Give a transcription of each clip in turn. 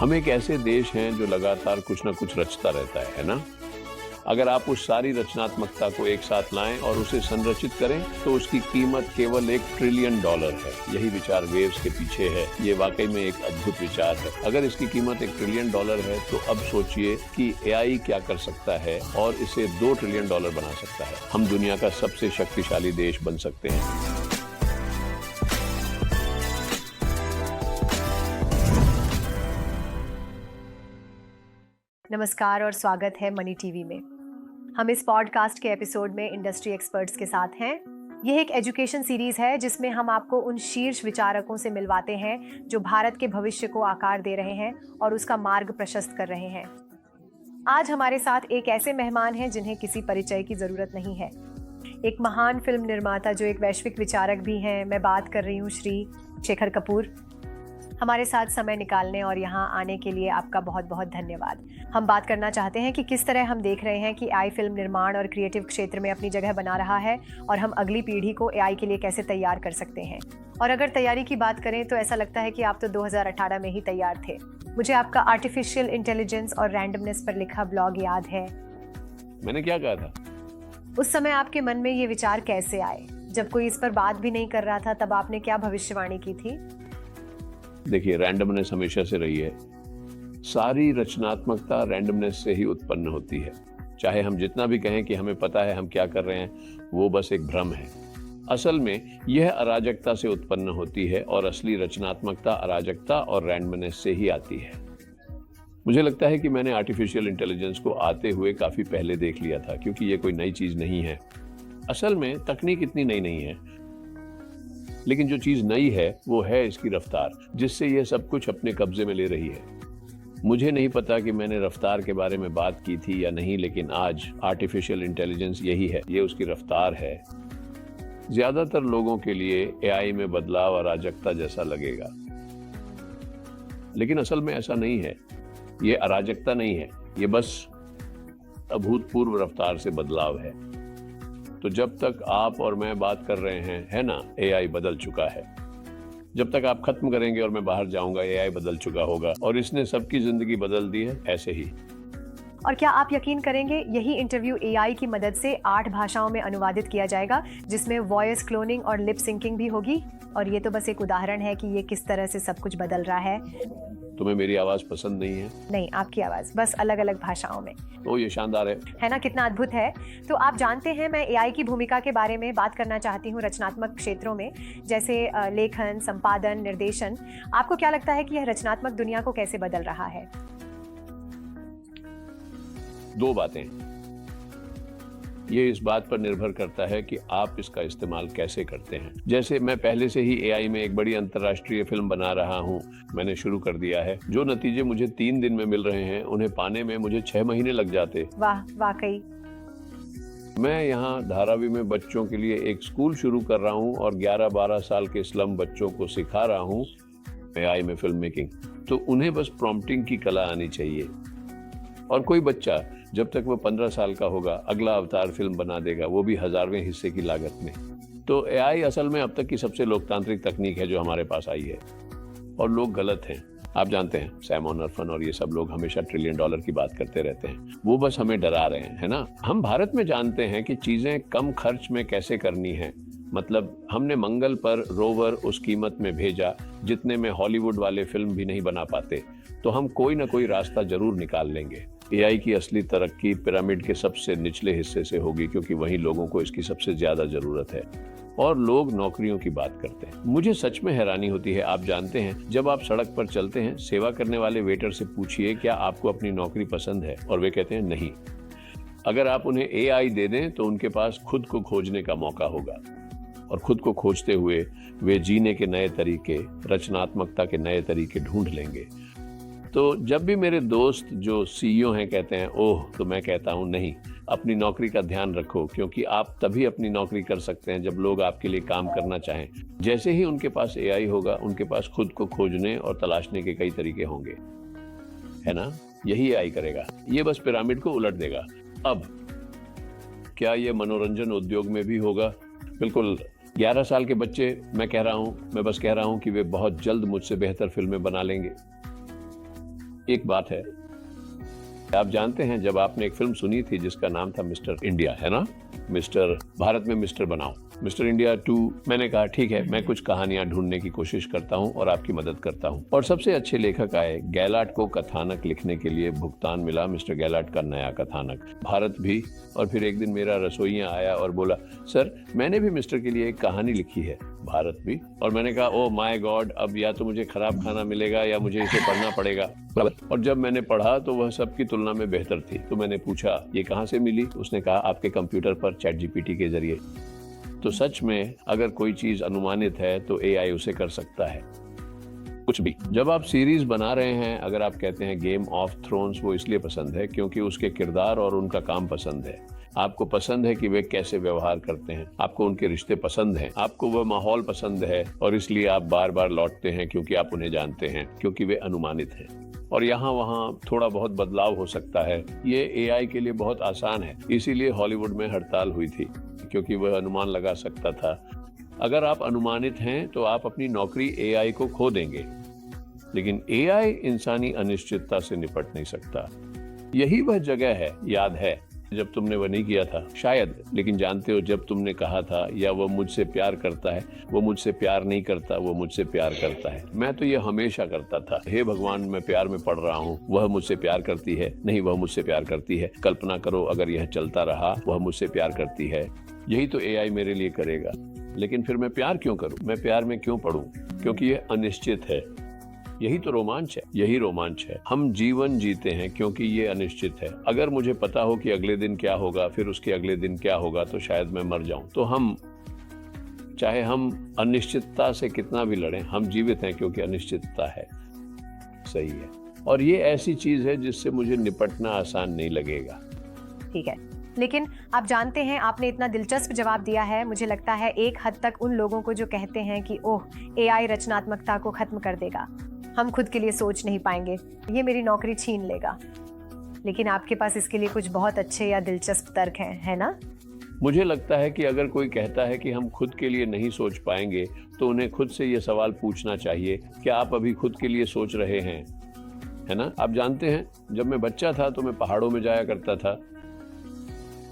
हम एक ऐसे देश हैं जो लगातार कुछ ना कुछ रचता रहता है ना। अगर आप उस सारी रचनात्मकता को एक साथ लाएं और उसे संरचित करें तो उसकी कीमत केवल $1 ट्रिलियन है। यही विचार वेव्स के पीछे है। ये वाकई में एक अद्भुत विचार है। अगर इसकी कीमत $1 ट्रिलियन है तो अब सोचिए कि AI क्या कर सकता है और इसे $2 ट्रिलियन बना सकता है। हम दुनिया का सबसे शक्तिशाली देश बन सकते हैं। नमस्कार और स्वागत है मनी टीवी में। हम इस पॉडकास्ट के एपिसोड में इंडस्ट्री एक्सपर्ट्स के साथ हैं। यह एक एजुकेशन सीरीज है जिसमें हम आपको उन शीर्ष विचारकों से मिलवाते हैं जो भारत के भविष्य को आकार दे रहे हैं और उसका मार्ग प्रशस्त कर रहे हैं। आज हमारे साथ एक ऐसे मेहमान हैं जिन्हें किसी परिचय की जरूरत नहीं है। एक महान फिल्म निर्माता जो एक वैश्विक विचारक भी हैं। मैं बात कर रही हूँ श्री शेखर कपूर। हमारे साथ समय निकालने और यहाँ आने के लिए आपका बहुत बहुत धन्यवाद। हम बात करना चाहते हैं कि किस तरह हम देख रहे हैं कि AI फिल्म निर्माण और क्रिएटिव क्षेत्र में अपनी जगह बना रहा है और हम अगली पीढ़ी को AI के लिए कैसे तैयार कर सकते हैं। और अगर तैयारी की बात करें तो ऐसा लगता है कि आप तो 2018 में ही तैयार थे। मुझे आपका आर्टिफिशियल इंटेलिजेंस और रैंडमनेस पर लिखा ब्लॉग याद है। मैंने क्या कहा था? उस समय आपके मन में ये विचार कैसे आए? जब कोई इस पर बात भी नहीं कर रहा था तब आपने क्या भविष्यवाणी की थी? देखिए, रैंडमनेस हमेशा से रही है। सारी रचनात्मकता रैंडमनेस से ही उत्पन्न होती है। चाहे हम जितना भी कहें कि हमें पता है हम क्या कर रहे हैं, वो बस एक भ्रम है। असल में यह अराजकता से उत्पन्न होती है और असली रचनात्मकता अराजकता और रैंडमनेस से ही आती है। मुझे लगता है कि मैंने आर्टिफिशियल इंटेलिजेंस को आते हुए काफी पहले देख लिया था, क्योंकि ये कोई नई चीज नहीं है। असल में तकनीक इतनी नई नहीं है, लेकिन जो चीज नई है वो है इसकी रफ्तार, जिससे ये सब कुछ अपने कब्जे में ले रही है। मुझे नहीं पता कि मैंने रफ्तार के बारे में बात की थी या नहीं, लेकिन आज आर्टिफिशियल इंटेलिजेंस यही है, ये उसकी रफ्तार है। ज्यादातर लोगों के लिए AI में बदलाव अराजकता जैसा लगेगा, लेकिन असल में ऐसा नहीं है। ये अराजकता नहीं है, ये बस अभूतपूर्व रफ्तार से बदलाव है। तो जब तक आप और मैं बात कर रहे हैं, है ना, AI बदल चुका है। जब तक आप खत्म करेंगे और मैं बाहर जाऊंगा, AI बदल चुका होगा और इसने सबकी जिंदगी बदल दी है, ऐसे ही। और क्या आप यकीन करेंगे, यही इंटरव्यू AI की मदद से 8 भाषाओं में अनुवादित किया जाएगा, जिसमें वॉइस क्लोनिंग और लिप सिंकिंग भी होगी। और ये तो बस एक उदाहरण है कि ये किस तरह से सब कुछ बदल रहा है। तुम्हें मेरी आवाज पसंद नहीं है? नहीं, आपकी आवाज, बस अलग अलग भाषाओं में। तो ये शानदार है ना? कितना अद्भुत है। तो आप जानते हैं, मैं AI की भूमिका के बारे में बात करना चाहती हूँ रचनात्मक क्षेत्रों में, जैसे लेखन, संपादन, निर्देशन। आपको क्या लगता है कि यह रचनात्मक दुनिया को कैसे बदल रहा है? दो बातें। ये इस बात पर निर्भर करता है कि आप इसका इस्तेमाल कैसे करते हैं। जैसे मैं पहले से ही AI में एक बड़ी अंतर्राष्ट्रीय फिल्म बना रहा हूँ, मैंने शुरू कर दिया है। जो नतीजे मुझे 3 दिन में मिल रहे हैं, उन्हें पाने में मुझे 6 महीने लग जाते। वाह, वाकई। मैं यहाँ धारावी में बच्चों के लिए एक स्कूल शुरू कर रहा हूँ और 11-12 साल के स्लम बच्चों को सिखा रहा हूँ AI में फिल्म मेकिंग। तो उन्हें बस प्रॉम्प्टिंग की कला आनी चाहिए। और कोई बच्चा जब तक वो 15 साल का होगा, अगला अवतार फिल्म बना देगा, वो भी 1000वें हिस्से की लागत में। तो AI असल में अब तक की सबसे लोकतांत्रिक तकनीक है जो हमारे पास आई है, और लोग गलत हैं। आप जानते हैं, सैम नरफन और ये सब लोग हमेशा $1 ट्रिलियन की बात करते रहते हैं। वो बस हमें डरा रहे हैं, है ना। हम भारत में जानते हैं कि चीजें कम खर्च में कैसे करनी है। मतलब हमने मंगल पर रोवर उस कीमत में भेजा जितने में हॉलीवुड वाले फिल्म भी नहीं बना पाते। तो हम कोई ना कोई रास्ता जरूर निकाल लेंगे। AI की असली तरक्की पिरामिड के सबसे निचले हिस्से से होगी, क्योंकि वहीं लोगों को इसकी सबसे ज्यादा जरूरत है और लोग नौकरियों की बात करते हैं। मुझे सच में हैरानी होती है। आप जानते हैं, जब आप सड़क पर चलते हैं, सेवा करने वाले वेटर से पूछिए क्या आपको अपनी नौकरी पसंद है, और वे कहते हैं नहीं। अगर आप उन्हें AI दे दें तो उनके पास खुद को खोजने का मौका होगा, और खुद को खोजते हुए वे जीने के नए तरीके, रचनात्मकता के नए तरीके ढूंढ लेंगे। तो जब भी मेरे दोस्त जो CEO हैं कहते हैं ओह, तो मैं कहता हूं नहीं, अपनी नौकरी का ध्यान रखो, क्योंकि आप तभी अपनी नौकरी कर सकते हैं जब लोग आपके लिए काम करना चाहें। जैसे ही उनके पास AI होगा, उनके पास खुद को खोजने और तलाशने के कई तरीके होंगे, है ना। यही AI करेगा, ये बस पिरामिड को उलट देगा। अब क्या ये मनोरंजन उद्योग में भी होगा? बिल्कुल। 11 साल के बच्चे, मैं बस कह रहा हूं कि वे बहुत जल्द मुझसे बेहतर फिल्में बना लेंगे। एक बात है, आप जानते हैं जब आपने एक फिल्म सुनी थी जिसका नाम था मिस्टर इंडिया, है ना, मिस्टर भारत में मिस्टर बनाओ, मिस्टर इंडिया 2, मैंने कहा ठीक है, मैं कुछ कहानियां ढूंढने की कोशिश करता हूं और आपकी मदद करता हूं। और सबसे अच्छे लेखक आए, गैलाट को कथानक लिखने के लिए भुगतान मिला, मिस्टर गैलाट का नया कथानक, भारत भी। और फिर एक दिन मेरा रसोइया आया और बोला, सर मैंने भी मिस्टर के लिए एक कहानी लिखी है, भारत भी। और मैंने कहा, ओ माय गॉड, अब या तो मुझे खराब खाना मिलेगा या मुझे इसे पढ़ना पड़ेगा। और जब मैंने पढ़ा तो वह सबकी तुलना में बेहतर थी। तो मैंने पूछा, ये कहाँ से मिली? उसने कहा, आपके कंप्यूटर पर चैट जीपीटी के जरिए। तो सच में अगर कोई चीज अनुमानित है तो एआई उसे कर सकता है, कुछ भी। जब आप सीरीज बना रहे हैं, अगर आप कहते हैं गेम ऑफ थ्रोन्स, वो इसलिए पसंद है क्योंकि उसके किरदार और उनका काम पसंद है। आपको पसंद है कि वे कैसे व्यवहार करते हैं, आपको उनके रिश्ते पसंद हैं, आपको वह माहौल पसंद है और इसलिए आप बार बार लौटते हैं क्योंकि आप उन्हें जानते हैं, क्योंकि वे अनुमानित हैं। और यहाँ वहाँ थोड़ा बहुत बदलाव हो सकता है, ये एआई के लिए बहुत आसान है। इसीलिए हॉलीवुड में हड़ताल हुई थी, क्योंकि वह अनुमान लगा सकता था। अगर आप अनुमानित हैं तो आप अपनी नौकरी एआई को खो देंगे, लेकिन एआई इंसानी अनिश्चितता से निपट नहीं सकता। यही वह जगह है, याद है जब तुमने वह नहीं किया था शायद, लेकिन जानते हो जब तुमने कहा था, या वह मुझसे प्यार करता है, वो मुझसे प्यार नहीं करता, वो मुझसे प्यार करता है। मैं तो ये हमेशा करता था, हे भगवान मैं प्यार में पड़ रहा हूँ, वह मुझसे प्यार करती है, नहीं वह मुझसे प्यार करती है। कल्पना करो अगर यह चलता रहा, वह मुझसे प्यार करती है, यही तो एआई मेरे लिए करेगा। लेकिन फिर मैं प्यार क्यों करूं, मैं प्यार में क्यों पड़ूं? क्योंकि यह अनिश्चित है। यही तो रोमांच है, यही रोमांच है। हम जीवन जीते हैं क्योंकि ये अनिश्चित है। अगर मुझे पता हो कि अगले दिन क्या होगा, फिर उसके अगले दिन क्या होगा, तो शायद मैं मर जाऊं। तो हम, चाहे हम अनिश्चितता से कितना भी लड़ें, हम जीवित हैं क्योंकि अनिश्चितता है। सही है। और ये ऐसी चीज है जिससे मुझे निपटना आसान नहीं लगेगा। ठीक है, लेकिन आप जानते हैं आपने इतना दिलचस्प जवाब दिया है, मुझे लगता है एक हद तक उन लोगों को जो कहते हैं कि ओह एआई रचनात्मकता को खत्म कर देगा, हम खुद के लिए सोच नहीं पाएंगे, ये मेरी नौकरी छीन लेगा। लेकिन आपके पास इसके लिए कुछ बहुत अच्छे या दिलचस्प तर्क हैं, है ना? मुझे लगता है कि अगर कोई कहता है कि हम खुद के लिए नहीं सोच पाएंगे, तो उन्हें खुद से ये सवाल पूछना चाहिए, क्या आप अभी खुद के लिए सोच रहे हैं? है ना? आप जानते हैं, जब मैं बच्चा था तो मैं पहाड़ों में जाया करता था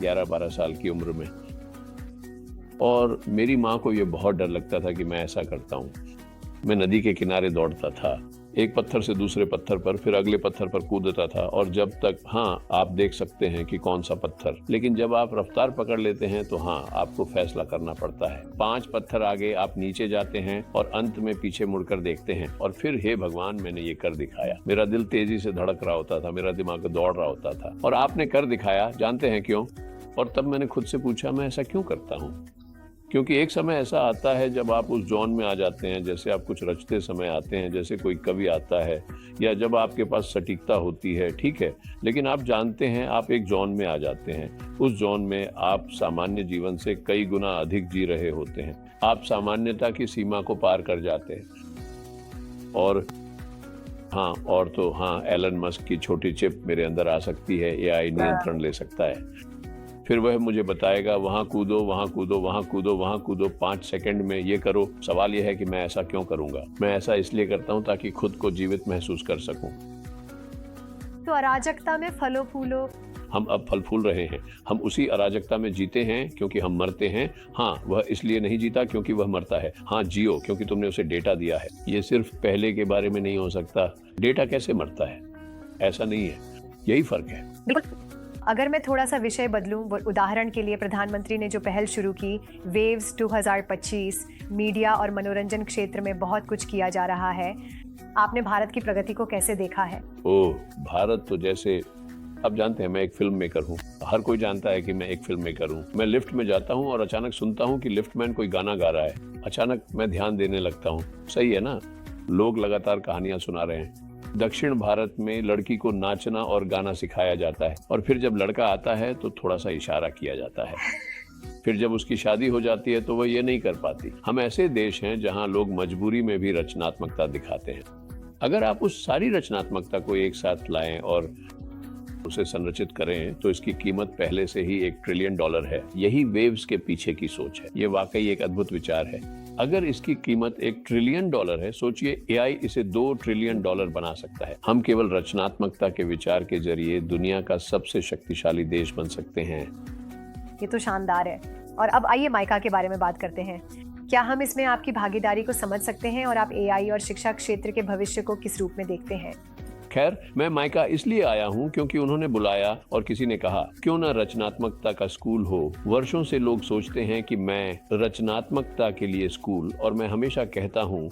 11-12 साल की उम्र में, और मेरी माँ को ये बहुत डर लगता था कि मैं ऐसा करता हूँ। मैं नदी के किनारे दौड़ता था, एक पत्थर से दूसरे पत्थर पर, फिर अगले पत्थर पर कूदता था, और जब तक, हाँ आप देख सकते हैं कि कौन सा पत्थर, लेकिन जब आप रफ्तार पकड़ लेते हैं तो हाँ आपको फैसला करना पड़ता है। 5 पत्थर आगे आप नीचे जाते हैं और अंत में पीछे मुड़कर देखते हैं, और फिर हे भगवान मैंने ये कर दिखाया। मेरा दिल तेजी से धड़क रहा होता था, मेरा दिमाग दौड़ रहा होता था, और आपने कर दिखाया। जानते हैं क्यों? और तब मैंने खुद से पूछा, मैं ऐसा क्यों करता हूँ? क्योंकि एक समय ऐसा आता है जब आप उस जोन में आ जाते हैं, जैसे आप कुछ रचते समय आते हैं, जैसे कोई कवि आता है, या जब आपके पास सटीकता होती है, ठीक है, लेकिन आप जानते हैं आप एक जोन में आ जाते हैं। उस जोन में आप सामान्य जीवन से कई गुना अधिक जी रहे होते हैं, आप सामान्यता की सीमा को पार कर जाते हैं। और हाँ, एलन मस्क की छोटी चिप मेरे अंदर आ सकती है, एआई नियंत्रण ले सकता है, फिर वह मुझे बताएगा वहाँ कूदो, वहाँ कूदो, वहाँ कूदो, वहाँ कूदो, 5 सेकंड में ये करो। सवाल यह है कि मैं ऐसा क्यों करूँगा? मैं ऐसा इसलिए करता हूँ ताकि खुद को जीवित महसूस कर सकूँ। तो अराजकता में फलो फूलो, हम अब फल फूल रहे हैं, हम उसी अराजकता में जीते हैं क्योंकि हम मरते हैं। हाँ, वह इसलिए नहीं जीता क्योंकि वह मरता है। हाँ, जियो क्योंकि तुमने उसे डेटा दिया है। ये सिर्फ पहले के बारे में नहीं हो सकता। डेटा कैसे मरता है? ऐसा नहीं है, यही फर्क है। बिल्कुल। अगर मैं थोड़ा सा विषय बदलूं, उदाहरण के लिए प्रधानमंत्री ने जो पहल शुरू की, वेव्स 2025, मीडिया और मनोरंजन क्षेत्र में बहुत कुछ किया जा रहा है। आपने भारत की प्रगति को कैसे देखा है? ओह, भारत तो जैसे, अब जानते हैं मैं एक फिल्म मेकर हूँ, हर कोई जानता है कि मैं एक फिल्म मेकर हूँ। मैं लिफ्ट में जाता हूँ और अचानक सुनता हूँ कि लिफ्टमैन कोई गाना गा रहा है, अचानक मैं ध्यान देने लगता हूँ। सही है ना? लोग लगातार कहानियां सुना रहे हैं। दक्षिण भारत में लड़की को नाचना और गाना सिखाया जाता है, और फिर जब लड़का आता है तो थोड़ा सा इशारा किया जाता है। फिर जब उसकी शादी हो जाती है तो वह ये नहीं कर पाती। हम ऐसे देश हैं जहां लोग मजबूरी में भी रचनात्मकता दिखाते हैं। अगर आप उस सारी रचनात्मकता को एक साथ लाएं और उसे संरचित करें तो इसकी कीमत पहले से ही $1 ट्रिलियन है। यही वेव्स के पीछे की सोच है। ये वाकई एक अद्भुत विचार है। अगर इसकी कीमत $1 ट्रिलियन है, सोचिए एआई इसे $2 ट्रिलियन बना सकता है। हम केवल रचनात्मकता के विचार के जरिए दुनिया का सबसे शक्तिशाली देश बन सकते हैं। ये तो शानदार है। और अब आइए माइका के बारे में बात करते हैं। क्या हम इसमें आपकी भागीदारी को समझ सकते हैं और आप एआई और शिक्षा क्षेत्र के भविष्य को किस रूप में देखते हैं? खैर, मैं माइका इसलिए आया हूं क्योंकि उन्होंने बुलाया और किसी ने कहा क्यों ना रचनात्मकता का स्कूल हो। वर्षों से लोग सोचते हैं कि मैं रचनात्मकता के लिए स्कूल, और मैं हमेशा कहता हूं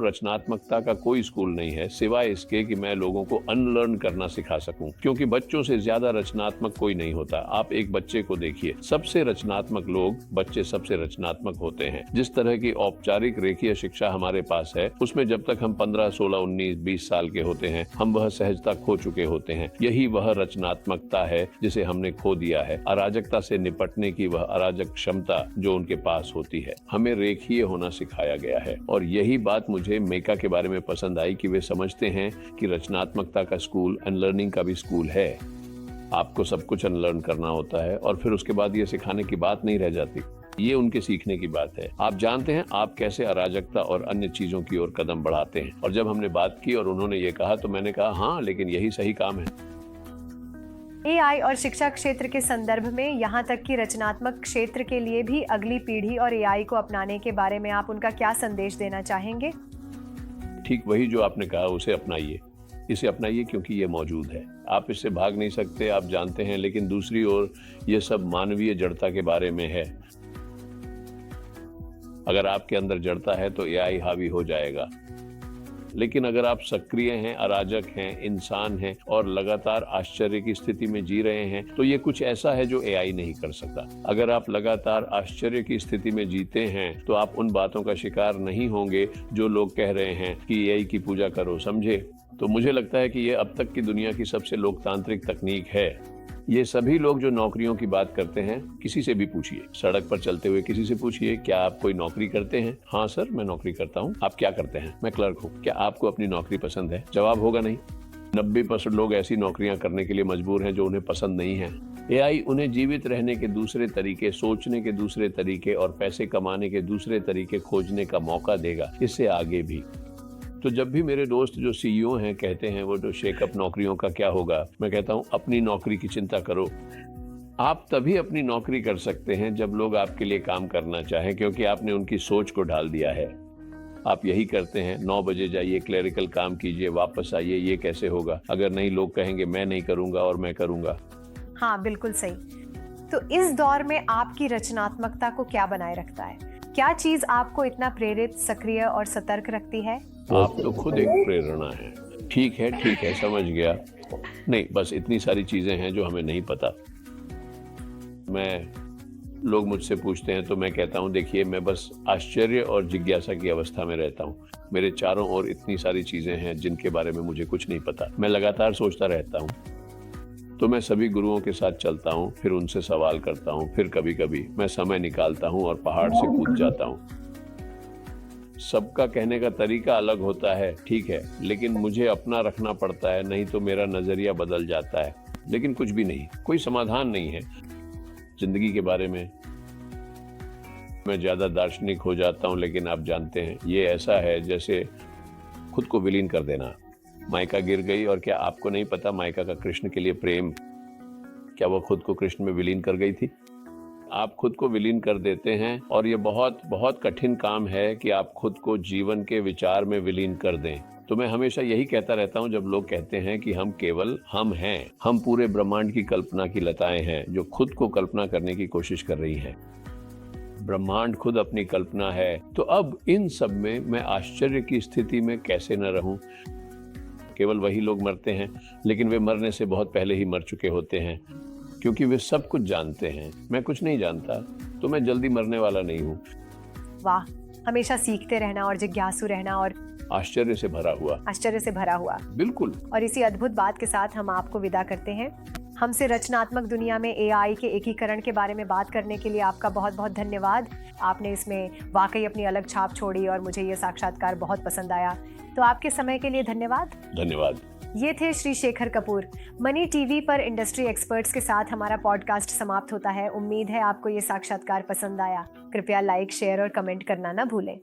रचनात्मकता का कोई स्कूल नहीं है सिवाय इसके कि मैं लोगों को अनलर्न करना सिखा सकूं, क्योंकि बच्चों से ज्यादा रचनात्मक कोई नहीं होता। आप एक बच्चे को देखिए, सबसे रचनात्मक लोग बच्चे सबसे रचनात्मक होते हैं। जिस तरह की औपचारिक रेखीय शिक्षा हमारे पास है, उसमें जब तक हम 15, 16, 19, 20 साल के होते हैं, हम वह सहजता खो चुके होते हैं। यही वह रचनात्मकता है जिसे हमने खो दिया है, अराजकता से निपटने की वह अराजक क्षमता जो उनके पास होती है। हमें रेखीय होना सिखाया गया है, और यही बात मुझे मेका के बारे में पसंद आई कि वे समझते हैं कि रचनात्मकता का स्कूल अनलर्निंग का भी स्कूल है। आपको सब कुछ अनलर्न करना होता है और फिर उसके बाद ये सिखाने की बात नहीं रह जाती, ये उनके सीखने की बात है। आप जानते हैं आप कैसे अराजकता और अन्य चीजों की ओर कदम बढ़ाते हैं। और जब हमने बात की और उन्होंने ये कहा तो मैंने कहा हाँ, लेकिन यही सही काम है। एआई और शिक्षा क्षेत्र के संदर्भ में यहाँ तक कि रचनात्मक क्षेत्र के लिए भी अगली पीढ़ी और एआई को अपनाने के बारे में आप उनका क्या संदेश देना चाहेंगे? ठीक वही जो आपने कहा, उसे अपनाइए। इसे अपनाइए क्योंकि ये मौजूद है, आप इससे भाग नहीं सकते, आप जानते हैं। लेकिन दूसरी ओर ये सब मानवीय जड़ता के बारे में है। अगर आपके अंदर जड़ता है तो एआई हावी हो जाएगा, लेकिन अगर आप सक्रिय हैं, अराजक हैं, इंसान हैं और लगातार आश्चर्य की स्थिति में जी रहे हैं, तो ये कुछ ऐसा है जो एआई नहीं कर सकता। अगर आप लगातार आश्चर्य की स्थिति में जीते हैं तो आप उन बातों का शिकार नहीं होंगे जो लोग कह रहे हैं कि एआई की पूजा करो, समझे? तो मुझे लगता है कि ये अब तक की दुनिया की सबसे लोकतांत्रिक तकनीक है। ये सभी लोग जो नौकरियों की बात करते हैं, किसी से भी पूछिए, सड़क पर चलते हुए किसी से पूछिए, क्या आप कोई नौकरी करते हैं? हाँ सर, मैं नौकरी करता हूँ। आप क्या करते हैं? मैं क्लर्क हूँ। क्या आपको अपनी नौकरी पसंद है? जवाब होगा नहीं। 90% लोग ऐसी नौकरियां करने के लिए मजबूर हैं जो उन्हें पसंद नहीं है। एआई उन्हें जीवित रहने के दूसरे तरीके, सोचने के दूसरे तरीके और पैसे कमाने के दूसरे तरीके खोजने का मौका देगा, इससे आगे भी। तो जब भी मेरे दोस्त जो सीईओ हैं कहते हैं वो तो शेकअप नौकरियों का क्या होगा, मैं कहता हूं अपनी नौकरी की चिंता करो। आप तभी अपनी नौकरी कर सकते हैं जब लोग आपके लिए काम करना चाहें, क्योंकि आपने उनकी सोच को ढाल दिया है। आप यही करते हैं, 9 बजे जाइए, क्लेरिकल काम कीजिए, वापस आइए। ये कैसे होगा? अगर नहीं, लोग कहेंगे मैं नहीं करूंगा और मैं करूंगा। हाँ, बिल्कुल सही। तो इस दौर में आपकी रचनात्मकता को क्या बनाए रखता है? क्या चीज आपको इतना प्रेरित, सक्रिय और सतर्क रखती है? आप तो खुद एक प्रेरणा है। ठीक है, समझ गया। नहीं, बस इतनी सारी चीजें हैं जो हमें नहीं पता। लोग मुझसे पूछते हैं तो मैं कहता हूँ देखिए, मैं बस आश्चर्य और जिज्ञासा की अवस्था में रहता हूँ। मेरे चारों ओर इतनी सारी चीजें हैं जिनके बारे में मुझे कुछ नहीं पता। मैं लगातार सोचता रहता हूँ। तो मैं सभी गुरुओं के साथ चलता हूँ, फिर उनसे सवाल करता हूँ, फिर कभी कभी मैं समय निकालता हूँ और पहाड़ से कूद जाता हूँ। सबका कहने का तरीका अलग होता है, ठीक है, लेकिन मुझे अपना रखना पड़ता है, नहीं तो मेरा नजरिया बदल जाता है। लेकिन कुछ भी नहीं, कोई समाधान नहीं है जिंदगी के बारे में। मैं ज्यादा दार्शनिक हो जाता हूँ, लेकिन आप जानते हैं ये ऐसा है जैसे खुद को विलीन कर देना। माइका गिर गई और क्या आपको नहीं पता माइका का कृष्ण के लिए प्रेम, क्या वो खुद को कृष्ण में विलीन कर गई थी? आप खुद को विलीन कर देते हैं और ये बहुत बहुत कठिन काम है कि आप खुद को जीवन के विचार में विलीन कर दें। तो मैं हमेशा यही कहता रहता हूँ जब लोग कहते हैं कि हम केवल हम हैं, हम पूरे ब्रह्मांड की कल्पना की लताएं हैं जो खुद को कल्पना करने की कोशिश कर रही हैं। ब्रह्मांड खुद अपनी कल्पना है। तो अब इन सब में मैं आश्चर्य की स्थिति में कैसे न रहूं? केवल वही लोग मरते हैं, लेकिन वे मरने से बहुत पहले ही मर चुके होते हैं, क्योंकि वे सब कुछ जानते हैं। मैं कुछ नहीं जानता, तो मैं जल्दी मरने वाला नहीं हूँ। वाह, हमेशा सीखते रहना और जिज्ञासु रहना और आश्चर्य से भरा हुआ। बिल्कुल। और इसी अद्भुत बात के साथ हम आपको विदा करते हैं। हमसे रचनात्मक दुनिया में एआई के एकीकरण के बारे में बात करने के लिए आपका बहुत बहुत धन्यवाद। आपने इसमें वाकई अपनी अलग छाप छोड़ी और मुझे ये साक्षात्कार बहुत पसंद आया। तो आपके समय के लिए धन्यवाद। धन्यवाद। ये थे श्री शेखर कपूर। मनी टीवी पर इंडस्ट्री एक्सपर्ट्स के साथ हमारा पॉडकास्ट समाप्त होता है। उम्मीद है आपको ये साक्षात्कार पसंद आया। कृपया लाइक, शेयर और कमेंट करना ना भूलें।